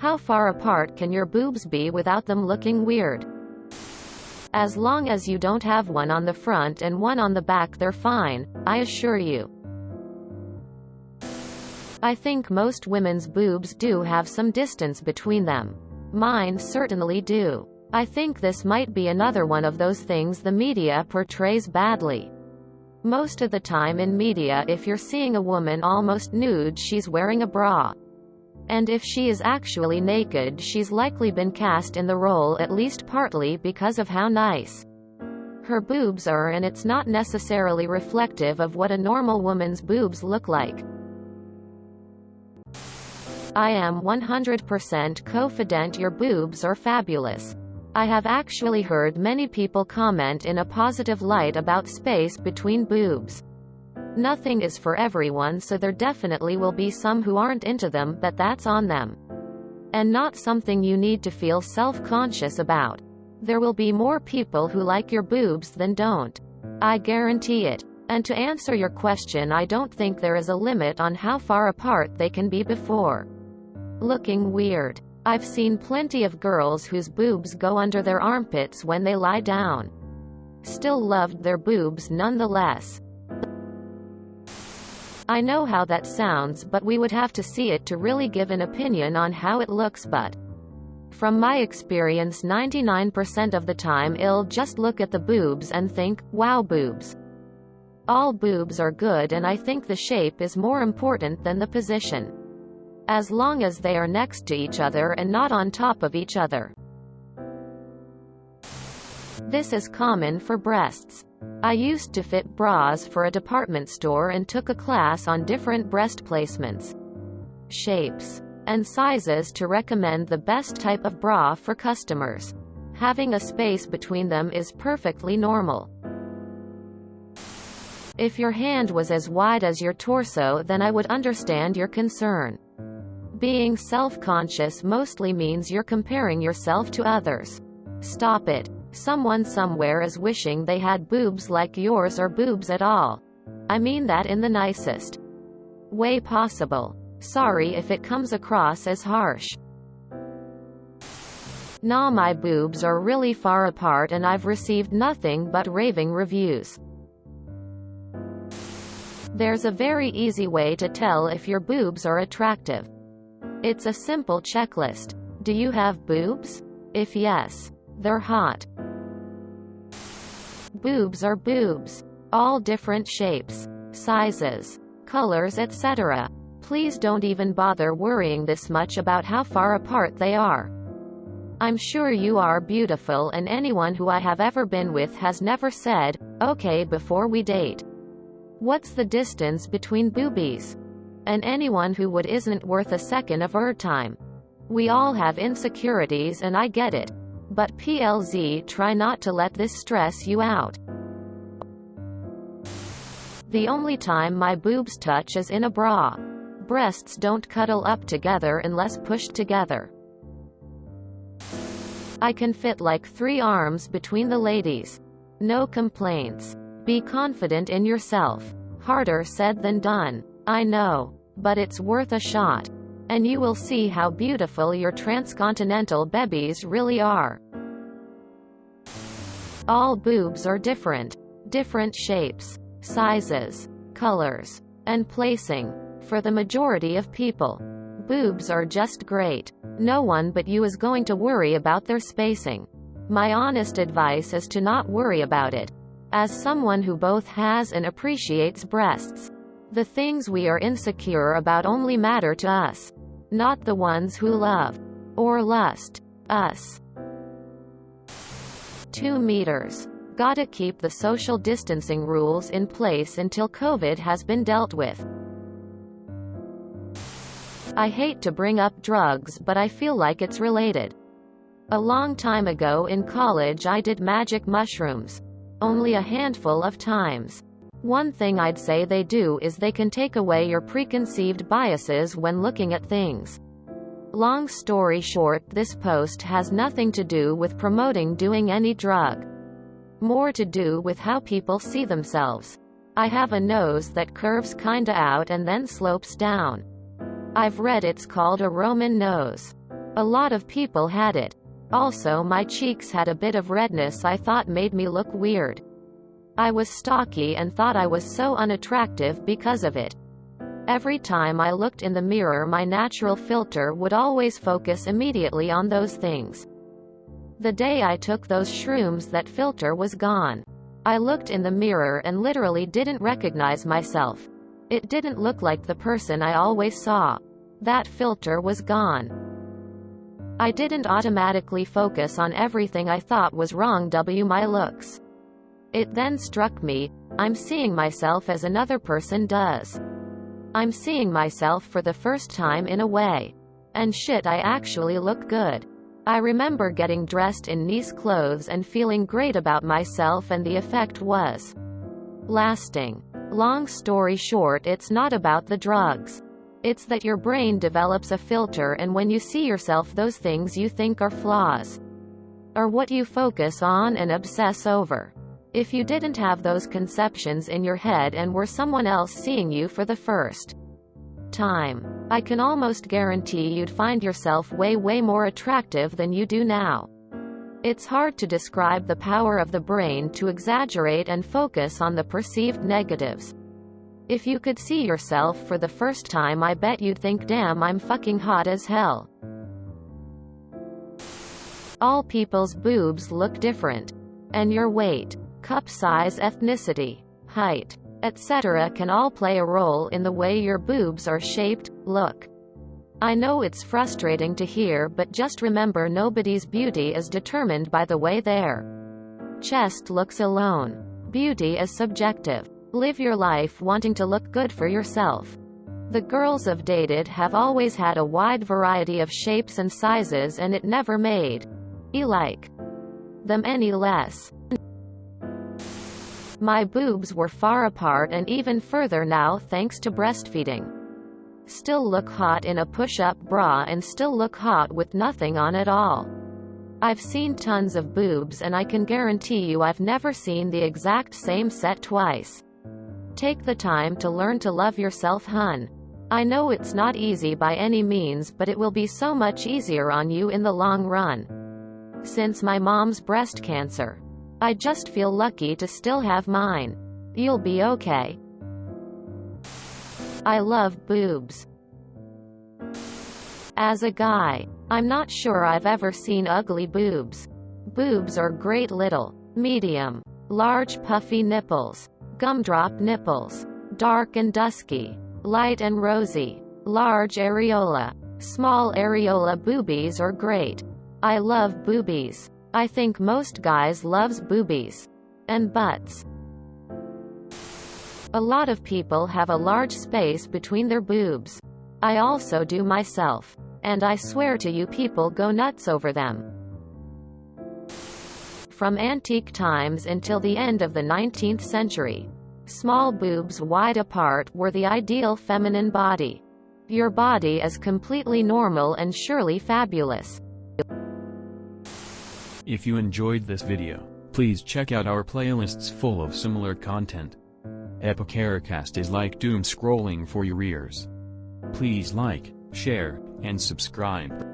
How far apart can your boobs be without them looking weird? As long as you don't have one on the front and one on the back, they're fine, I assure you. I think most women's boobs do have some distance between them. Mine certainly do. I think this might be another one of those things the media portrays badly. Most of the time in media, if you're seeing a woman almost nude, she's wearing a bra. And if she is actually naked, she's likely been cast in the role, at least partly because of how nice her boobs are, and it's not necessarily reflective of what a normal woman's boobs look like. I am 100% confident your boobs are fabulous. I have actually heard many people comment in a positive light about space between boobs. Nothing is for everyone, so there definitely will be some who aren't into them, but that's on them. And not something you need to feel self-conscious about. There will be more people who like your boobs than don't. I guarantee it. And to answer your question, I don't think there is a limit on how far apart they can be before looking weird. I've seen plenty of girls whose boobs go under their armpits when they lie down. Still loved their boobs nonetheless. I know how that sounds, but we would have to see it to really give an opinion on how it looks, but from my experience 99% of the time I'll just look at the boobs and think, wow, boobs. All boobs are good, and I think the shape is more important than the position. As long as they are next to each other and not on top of each other. This is common for breasts. I used to fit bras for a department store and took a class on different breast placements, shapes, and sizes to recommend the best type of bra for customers. Having a space between them is perfectly normal. If your hand was as wide as your torso, then I would understand your concern. Being self-conscious mostly means you're comparing yourself to others. Stop it. Someone somewhere is wishing they had boobs like yours, or boobs at all. I mean that in the nicest way possible. Sorry if it comes across as harsh. Nah, my boobs are really far apart and I've received nothing but raving reviews. There's a very easy way to tell if your boobs are attractive. It's a simple checklist. Do you have boobs? If yes, they're hot. Boobs are boobs. All different shapes, sizes, colors, etc. Please don't even bother worrying this much about how far apart they are. I'm sure you are beautiful, and anyone who I have ever been with has never said, okay, before we date, what's the distance between boobies? And anyone who would isn't worth a second of our time. We all have insecurities, and I get it. But PLZ, try not to let this stress you out. The only time my boobs touch is in a bra. Breasts don't cuddle up together unless pushed together. I can fit like 3 arms between the ladies. No complaints. Be confident in yourself. Harder said than done. I know. But it's worth a shot. And you will see how beautiful your transcontinental babies really are. All boobs are different. Different shapes, sizes, colors, and placing. For the majority of people, boobs are just great. No one but you is going to worry about their spacing. My honest advice is to not worry about it. As someone who both has and appreciates breasts, the things we are insecure about only matter to us, not the ones who love or lust us. 2 meters. Gotta keep the social distancing rules in place until COVID has been dealt with. I hate to bring up drugs, but I feel like it's related. A long time ago in college I did magic mushrooms. Only a handful of times. One thing I'd say they do is they can take away your preconceived biases when looking at things. Long story short, this post has nothing to do with promoting doing any drug. More to do with how people see themselves. I have a nose that curves kinda out and then slopes down. I've read it's called a Roman nose. A lot of people had it. Also, my cheeks had a bit of redness I thought made me look weird. I was stocky and thought I was so unattractive because of it. Every time I looked in the mirror, my natural filter would always focus immediately on those things. The day I took those shrooms, that filter was gone. I looked in the mirror and literally didn't recognize myself. It didn't look like the person I always saw. That filter was gone. I didn't automatically focus on everything I thought was wrong with my looks. It then struck me, I'm seeing myself as another person does. I'm seeing myself for the first time in a way. And shit, I actually look good. I remember getting dressed in nice clothes and feeling great about myself, and the effect was lasting. Long story short, it's not about the drugs. It's that your brain develops a filter, and when you see yourself, those things you think are flaws are what you focus on and obsess over. If you didn't have those conceptions in your head and were someone else seeing you for the first time, I can almost guarantee you'd find yourself way more attractive than you do now. It's hard to describe the power of the brain to exaggerate and focus on the perceived negatives. If you could see yourself for the first time, I bet you'd think, damn, I'm fucking hot as hell. All people's boobs look different. And your weight, cup size, ethnicity, height, etc. can all play a role in the way your boobs are shaped, look. I know it's frustrating to hear, but just remember, nobody's beauty is determined by the way their chest looks alone. Beauty is subjective. Live your life wanting to look good for yourself. The girls I've dated have always had a wide variety of shapes and sizes, and it never made me like them any less. My boobs were far apart and even further now thanks to breastfeeding. Still look hot in a push-up bra and still look hot with nothing on at all. I've seen tons of boobs, and I can guarantee you I've never seen the exact same set twice. Take the time to learn to love yourself, hun. I know it's not easy by any means, but it will be so much easier on you in the long run. Since my mom's breast cancer, I just feel lucky to still have mine. You'll be okay. I love boobs. As a guy, I'm not sure I've ever seen ugly boobs. Boobs are great: little, medium, large puffy nipples, gumdrop nipples, dark and dusky, light and rosy, large areola, small areola. Boobies are great. I love boobies. I think most guys loves boobies. And butts. A lot of people have a large space between their boobs. I also do myself. And I swear to you, people go nuts over them. From antique times until the end of the 19th century, small boobs wide apart were the ideal feminine body. Your body is completely normal and surely fabulous. If you enjoyed this video, please check out our playlists full of similar content. Epicaricast is like doom scrolling for your ears. Please like, share, and subscribe.